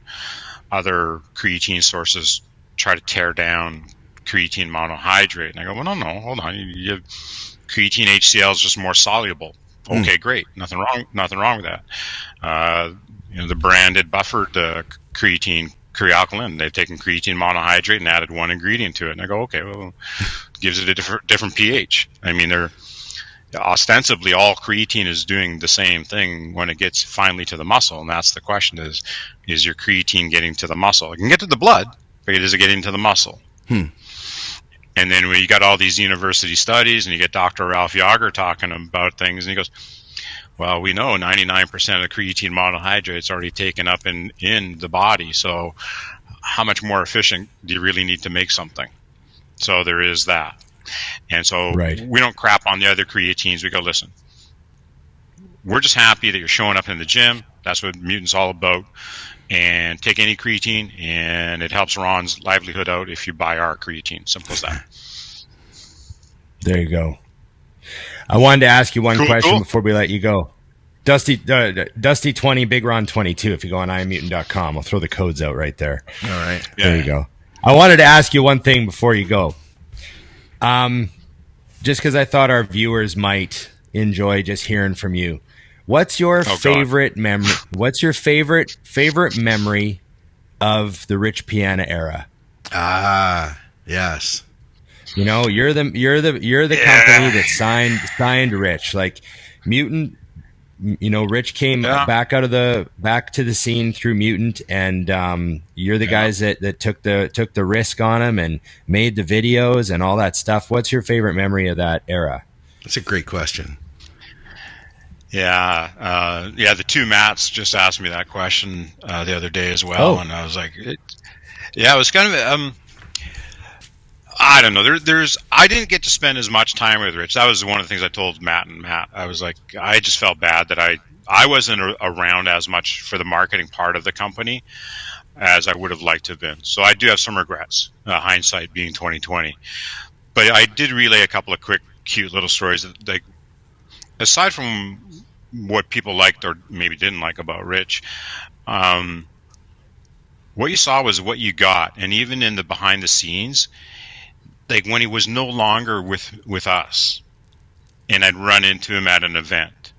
other creatine sources try to tear down creatine monohydrate. And I go, well, no, hold on. You creatine HCl is just more soluble. Okay, great. Nothing wrong with that. The branded buffered creatine Crealkaline, they've taken creatine monohydrate and added one ingredient to it. And I go, okay, well, gives it a different pH. They're ostensibly all creatine is doing the same thing when it gets finally to the muscle. And that's the question is your creatine getting to the muscle? It can get to the blood, but is it getting to the muscle? And then when you got all these university studies and you get Dr. Ralph Yager talking about things, and he goes, well, we know 99% of the creatine monohydrate is already taken up in the body. So how much more efficient do you really need to make something? So there is that. And so we don't crap on the other creatines. We go, listen, we're just happy that you're showing up in the gym. That's what Mutant's all about. And take any creatine, and it helps Ron's livelihood out if you buy our creatine. Simple as that. There you go. I wanted to ask you one question before we let you go. Dusty 20, Big Ron 22. If you go on imutant.com, I'll throw the codes out right there. All right. There you go. I wanted to ask you one thing before you go. Just because I thought our viewers might enjoy just hearing from you. What's your favorite memory? What's your favorite memory of the Rich Piana era? Ah, yes. You know, you're the company that signed Rich. Like Mutant, you know, Rich came back to the scene through Mutant, and you're the guys that took the risk on him and made the videos and all that stuff. What's your favorite memory of that era? That's a great question. Yeah, the two Matts just asked me that question the other day as well, and I was like, it was kind of I don't know. I didn't get to spend as much time with Rich. That was one of the things I told Matt. I was like, I just felt bad that I wasn't around as much for the marketing part of the company as I would have liked to have been. So I do have some regrets, hindsight being 2020. But I did relay a couple of quick, cute little stories. Like, aside from what people liked or maybe didn't like about Rich, what you saw was what you got. And even in the behind the scenes, like when he was no longer with us and I'd run into him at an event,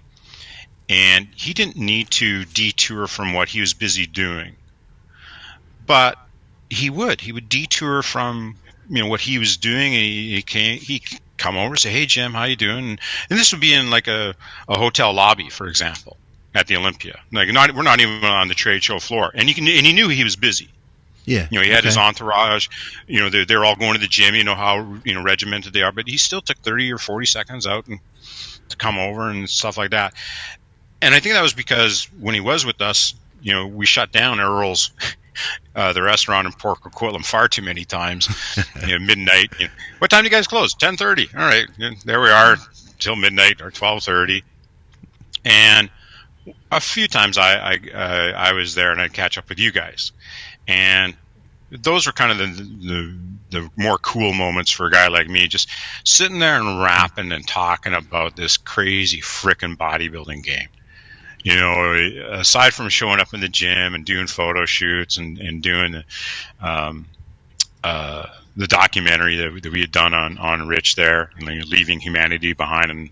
and he didn't need to detour from what he was busy doing, but he would detour from, you know, what he was doing, and he'd come over and say, "Hey Jim, how you doing?" And this would be in like a hotel lobby, for example, at the Olympia. Like we're not even on the trade show floor, and he knew he was busy. Yeah, you know, he had his entourage. You know, they're all going to the gym. You know how regimented they are, but he still took 30 or 40 seconds out to come over and stuff like that. And I think that was because when he was with us, you know, we shut down Earl's, the restaurant in Port Coquitlam, far too many times. Midnight. What time do you guys close? 10:30. All right, there we are till midnight or 12:30. And a few times I was there and I'd catch up with you guys. And those were kind of the more cool moments for a guy like me, just sitting there and rapping and talking about this crazy frickin' bodybuilding game. You know, aside from showing up in the gym and doing photo shoots and doing the documentary that we had done on Rich there, and leaving humanity behind, and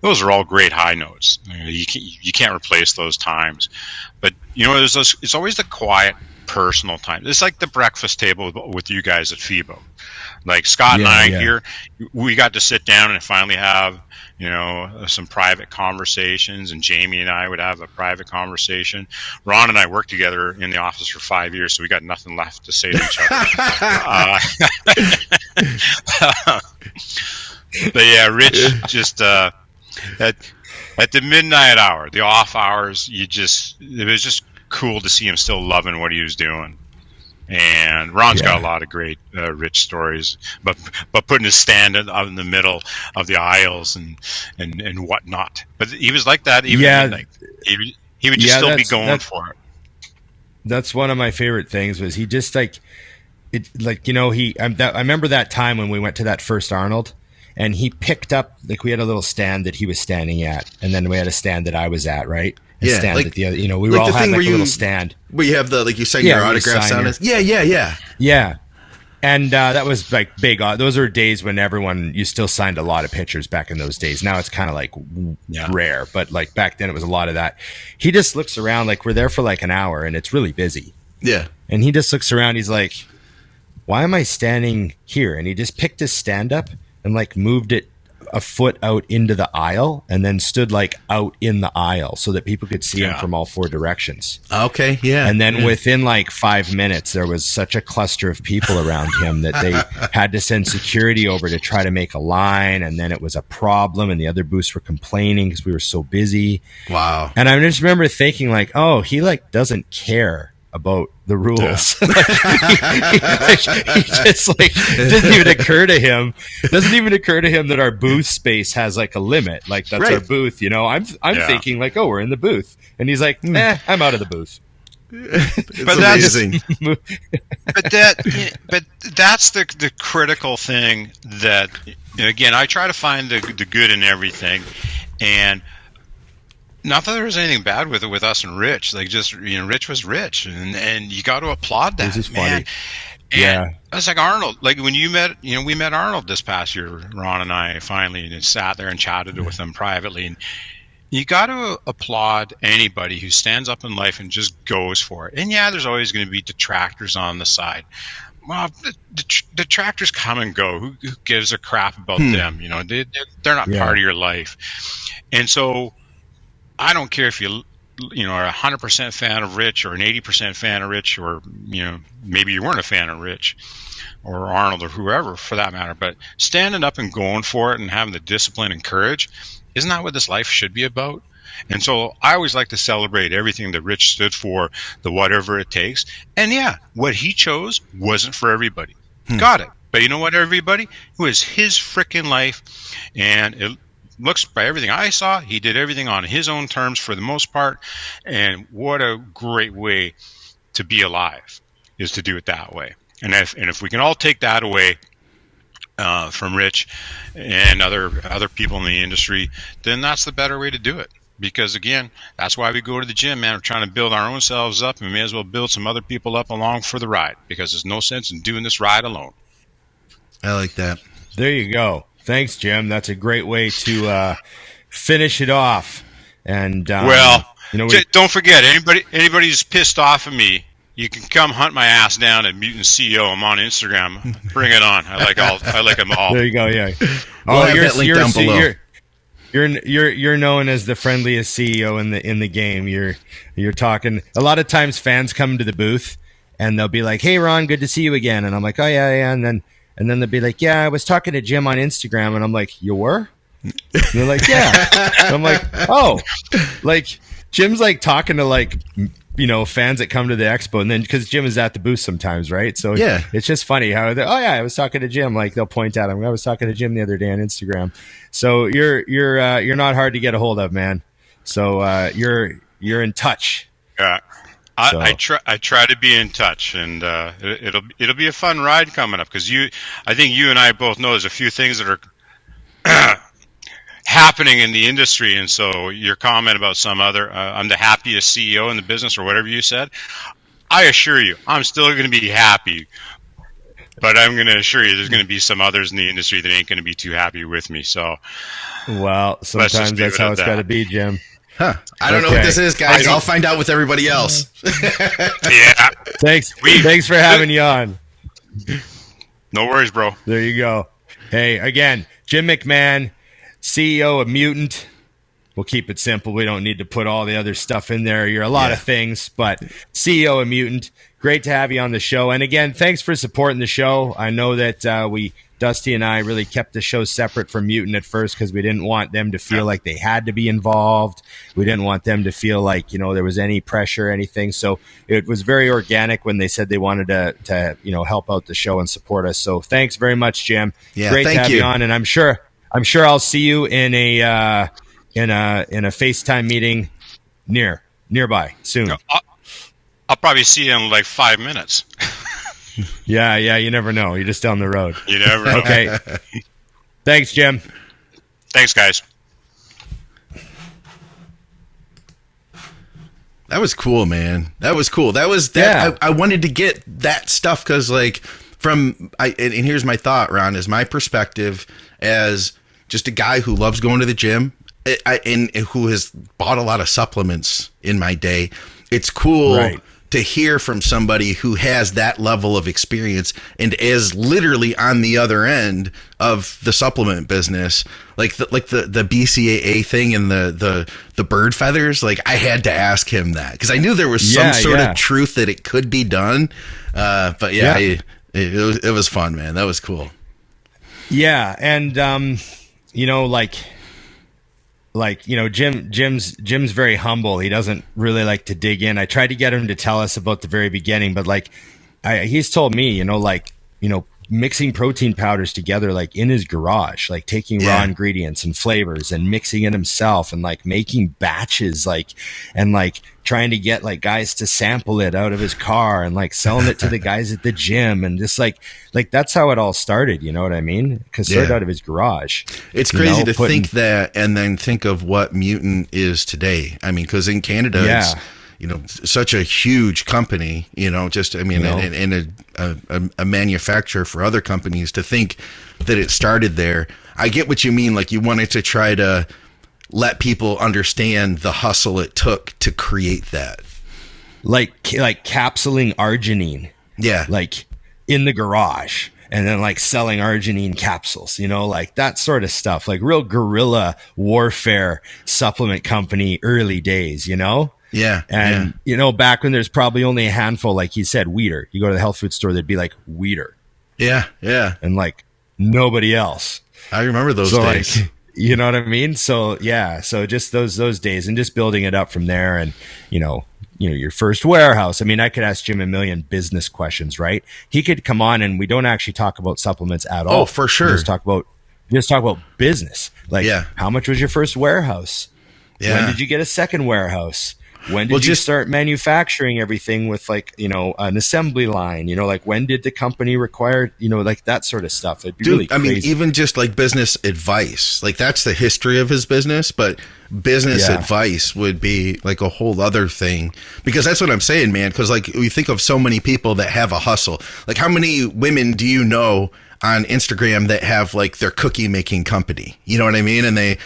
those are all great high notes. You can't replace those times, but it's always the quiet, personal time. It's like the breakfast table with you guys at FIBO. Like Scott and I here, we got to sit down and finally have some private conversations, and Jamie and I would have a private conversation. Ron and I worked together in the office for 5 years, so we got nothing left to say to each other. But yeah, Rich just at the midnight hour, the off hours, it was just cool to see him still loving what he was doing. And Ron's got a lot of great Rich stories, but putting his stand out in the middle of the aisles and whatnot. But he was like that even at midnight. He would just still be going for it. That's one of my favorite things. Was he just I remember that time when we went to that first Arnold, and he picked up, we had a little stand that he was standing at, and then we had a stand that I was at, right? Stand at the other, we were all had a little stand where you have you sign your autographs on it. Yeah. And that was like big. Those are days when you still signed a lot of pictures back in those days. Now it's kind of rare, but back then it was a lot of that. He just looks around, we're there for an hour and it's really busy. Yeah. And he just looks around. He's like, why am I standing here? And he just picked his stand up and moved it a foot out into the aisle, and then stood out in the aisle so that people could see him from all four directions. Okay, yeah. And then within 5 minutes, there was such a cluster of people around him that they had to send security over to try to make a line, and then it was a problem, and the other booths were complaining because we were so busy. Wow. And I just remember thinking oh, he doesn't care about the rules. He just it doesn't even occur to him. Doesn't even occur to him that our booth space has a limit. That's our booth. I'm thinking oh, we're in the booth, and he's like, I'm out of the booth. But that's amazing. but that's the critical thing that, again, I try to find the good in everything, and not that there was anything bad with it with us and Rich. Rich was Rich, and you got to applaud that. This is man. Funny. And it's like Arnold. When you met, we met Arnold this past year. Ron and I finally sat there and chatted with him privately. And you got to applaud anybody who stands up in life and just goes for it. And there's always going to be detractors on the side, well, the detractors come and go. Who gives a crap about them? You know, they're not part of your life. And so I don't care if you are a 100% fan of Rich or an 80% fan of Rich, or, maybe you weren't a fan of Rich or Arnold or whoever for that matter, but standing up and going for it and having the discipline and courage, isn't that what this life should be about? And so I always like to celebrate everything that Rich stood for, the whatever it takes. And yeah, what he chose wasn't for everybody. Got it. But you know what, everybody? It was his freaking life. And it looks, by everything I saw, he did everything on his own terms for the most part. And what a great way to be alive, is to do it that way. And if we can all take that away from Rich and other people in the industry, then that's the better way to do it. Because again, that's why we go to the gym, man. We're trying to build our own selves up, and we may as well build some other people up along for the ride, because there's no sense in doing this ride alone. I like that. There you go. Thanks, Jim. That's a great way to finish it off. And don't forget, anybody who's pissed off at me, you can come hunt my ass down at Mutant CEO. I'm on Instagram. Bring it on. I like them all. There you go. Yeah. We'll have that link down below. You're known as the friendliest CEO in the game. You're talking. A lot of times fans come to the booth and they'll be like, "Hey Ron, good to see you again." And I'm like, "Oh yeah." And then they'll be like, "Yeah, I was talking to Jim on Instagram." And I'm like, "You were?" And they're like, "Yeah." And I'm like, "Oh, like Jim's like talking to like, fans that come to the expo." And then, because Jim is at the booth sometimes, right? So yeah, it's just funny how I was talking to Jim. Like they'll point at him. I was talking to Jim the other day on Instagram. So you're not hard to get a hold of, man. So you're in touch. Yeah, I try to be in touch, and it'll be a fun ride coming up, because I think you and I both know there's a few things that are happening in the industry. And so your comment about some other, I'm the happiest CEO in the business, or whatever you said, I assure you, I'm still going to be happy, but I'm going to assure you there's going to be some others in the industry that ain't going to be too happy with me. So, well, sometimes that's how it's got to be, Jim. Huh. I don't know what this is, guys. I'll find out with everybody else. Yeah. Thanks for having you on. No worries, bro. There you go. Hey, again, Jim McMahon, CEO of Mutant. We'll keep it simple. We don't need to put all the other stuff in there. You're a lot of things, but CEO of Mutant. Great to have you on the show. And again, thanks for supporting the show. I know that Dusty and I really kept the show separate from Mutant at first, because we didn't want them to feel like they had to be involved. We didn't want them to feel like, there was any pressure or anything. So it was very organic when they said they wanted to help out the show and support us. So thanks very much, Jim. Yeah, great to have you you on. And I'm sure I'll see you in a FaceTime meeting nearby soon. I'll probably see you in like 5 minutes. Yeah, you never know. You're just down the road. You never know. Okay. Thanks, Jim. Thanks, guys. That was cool, man. That was cool. That was that. Yeah. I wanted to get that stuff because, like, and here's my thought, Ron, is my perspective as just a guy who loves going to the gym and who has bought a lot of supplements in my day. It's cool to hear from somebody who has that level of experience and is literally on the other end of the supplement business, like the BCAA thing and the bird feathers. Like, I had to ask him that because I knew there was some sort of truth that it could be done. But it was fun, man. That was cool. Yeah, and Jim's very humble. He doesn't really like to dig in. I tried to get him to tell us about the very beginning, but he's told me, mixing protein powders together, like in his garage, like taking raw ingredients and flavors and mixing it himself and like making batches, and trying to get like guys to sample it out of his car and like selling it to the guys at the gym, and just like that's how it all started. You know what I mean? Because started out of his garage. It's crazy to think that, and then think of what Mutant is today. I mean, because in Canada, it's such a huge company, and a manufacturer for other companies. To think that it started there, I get what you mean. Like, you wanted to try to let people understand the hustle it took to create that. Like capsuling arginine. Yeah. Like in the garage and then like selling arginine capsules, you know, like that sort of stuff, like real guerrilla warfare supplement company early days, you know? Yeah. And, you know, back when there's probably only a handful, like you said, Weeder. You go to the health food store, there'd be like Weeder. Yeah. Yeah. And like nobody else. I remember those days. Like, you know what I mean? So, yeah. So just those days and just building it up from there. And, you know, your first warehouse. I mean, I could ask Jim a million business questions, right? He could come on and we don't actually talk about supplements at all. Oh, for sure. We just talk about business. Like, how much was your first warehouse? Yeah. When did you get a second warehouse? When did you start manufacturing everything with like, you know, an assembly line? You know, like when did the company require, you know, like that sort of stuff? It'd be really crazy. I mean, even just like business advice, like that's the history of his business, but business advice would be like a whole other thing, because that's what I'm saying, man. Because like we think of so many people that have a hustle. Like how many women do you know on Instagram that have like their cookie making company? You know what I mean? And they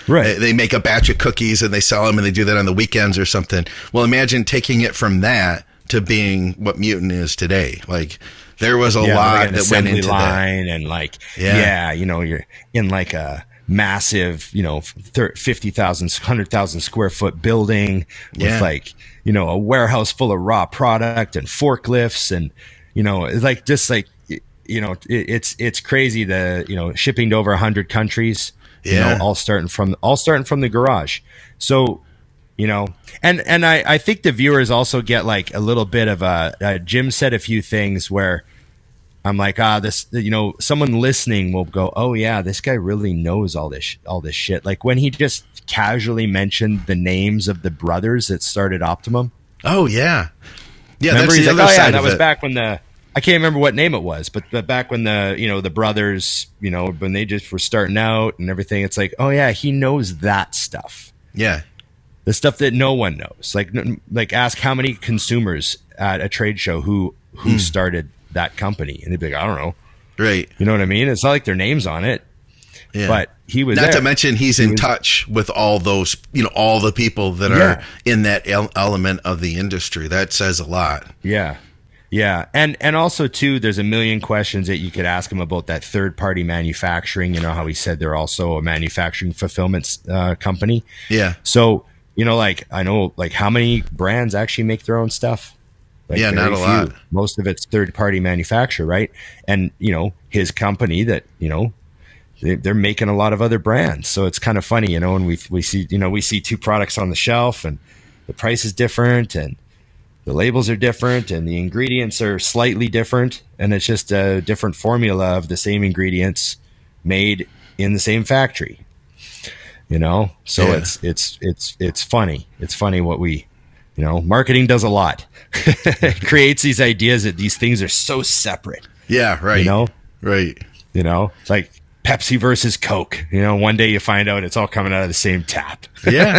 make a batch of cookies and they sell them and they do that on the weekends or something. Well, imagine taking it from that to being what Mutant is today. Like there was a lot that went into line that. And like, you know, you're in like a massive, you know, 50,000, 100,000 square foot building with like, you know, a warehouse full of raw product and forklifts and, you know, like just like, you know, it's crazy. You know, shipping to over 100 countries, you know, all starting from the garage. So, you know, and I think the viewers also get like a little bit of Jim said a few things where I'm like, this, you know, someone listening will go, oh yeah, this guy really knows all this shit. Like when he just casually mentioned the names of the brothers that started Optimum. Oh yeah. Yeah. Remember, that's he's the like, other side that of was it. back when I can't remember what name it was, but back when the brothers, you know, when they just were starting out and everything, it's like, oh yeah, he knows that stuff. Yeah. The stuff that no one knows. Like ask how many consumers at a trade show who started that company, and they'd be like, I don't know. Right. You know what I mean? It's not like their name's on it. Yeah. But he was not to mention he's in touch with all those, you know, all the people that are in that element of the industry. That says a lot. Yeah. Yeah. And also too, there's a million questions that you could ask him about that third party manufacturing. You know how he said they're also a manufacturing fulfillment company. Yeah. So, you know, like I know like how many brands actually make their own stuff? Like not a lot. Most of it's third party manufacture, right? And, you know, his company that, you know, they're making a lot of other brands. So it's kind of funny, you know, and we see two products on the shelf and the price is different and the labels are different and the ingredients are slightly different. And it's just a different formula of the same ingredients made in the same factory, you know? So it's funny. It's funny what you know, marketing does a lot. It creates these ideas that these things are so separate. Yeah, right. You know? Right. You know, it's like Pepsi versus Coke. You know, one day you find out it's all coming out of the same tap. Yeah.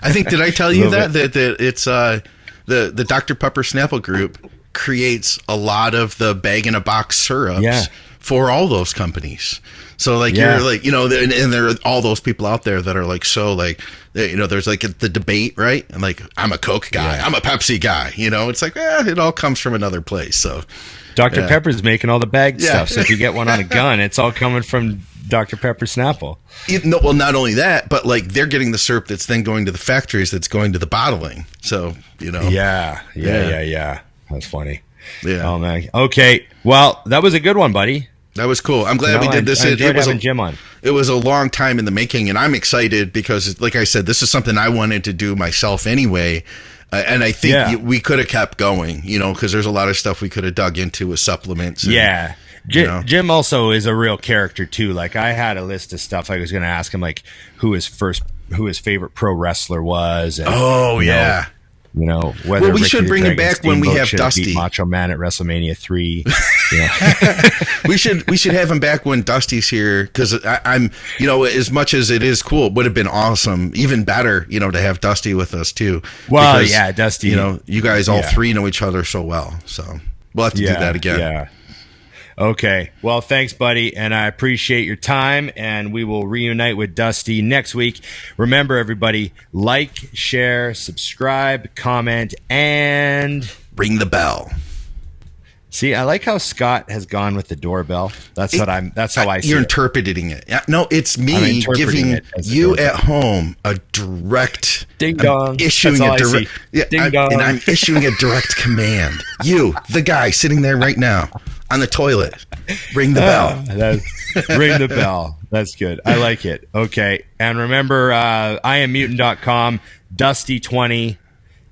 I think, did I tell you that it's the Dr. Pepper Snapple group creates a lot of the bag-in-a-box syrups for all those companies. So like you're like, you know, and there are all those people out there that are like, so like, you know, there's like the debate, right? And like, I'm a Coke guy, I'm a Pepsi guy, you know, it's like, it all comes from another place. So Dr. Pepper's making all the bagged stuff. So if you get one on a gun, it's all coming from Dr. Pepper Snapple. No, well, not only that, but like they're getting the syrup that's then going to the factories that's going to the bottling. So, you know. Yeah. That's funny. Yeah. Oh, man. Okay. Well, that was a good one, buddy. That was cool. I'm glad we did this. I enjoyed having Jim on. It was a long time in the making, and I'm excited because, like I said, this is something I wanted to do myself anyway. And I think we could have kept going, you know, because there's a lot of stuff we could have dug into with supplements. And, Jim also is a real character too. Like I had a list of stuff I was going to ask him, like who his favorite pro wrestler was. And, you know, whether we should bring him back when we have Dusty Macho Man at WrestleMania 3. You know? we should have him back when Dusty's here, because I'm, you know, as much as it is cool, it would have been awesome, even better, you know, to have Dusty with us too. Well, because, Dusty. You know, you guys all three know each other so well, so we'll have to do that again. Yeah. Okay. Well, thanks, buddy. And I appreciate your time. And we will reunite with Dusty next week. Remember, everybody, like, share, subscribe, comment, and ring the bell. See, I like how Scott has gone with the doorbell. That's how I see You're it. interpreting it. No, it's me giving you at home a direct ding dong. Issuing That's a all I direct see. Ding dong. and I'm issuing a direct command. You, the guy sitting there right now on the toilet, ring the bell. Ring the bell. That's good. I like it. Okay. And remember, IamMutant.com, Dusty20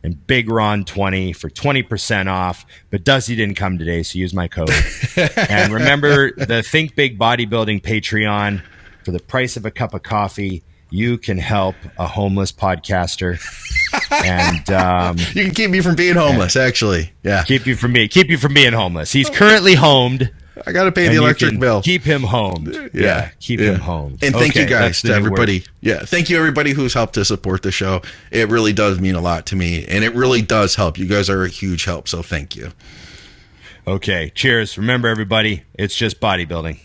and Big Ron 20 for 20% off. But Dusty didn't come today, so use my code. And remember the Think Big Bodybuilding Patreon. For the price of a cup of coffee, you can help a homeless podcaster. And you can keep me from being homeless, actually. Yeah. Keep you from being homeless. He's currently homed. I got to pay the electric bill. Keep him homed. Yeah, keep him homed. And thank you guys to everybody. Yeah, thank you everybody who's helped to support the show. It really does mean a lot to me, and it really does help. You guys are a huge help, so thank you. Okay, cheers. Remember, everybody, it's just bodybuilding.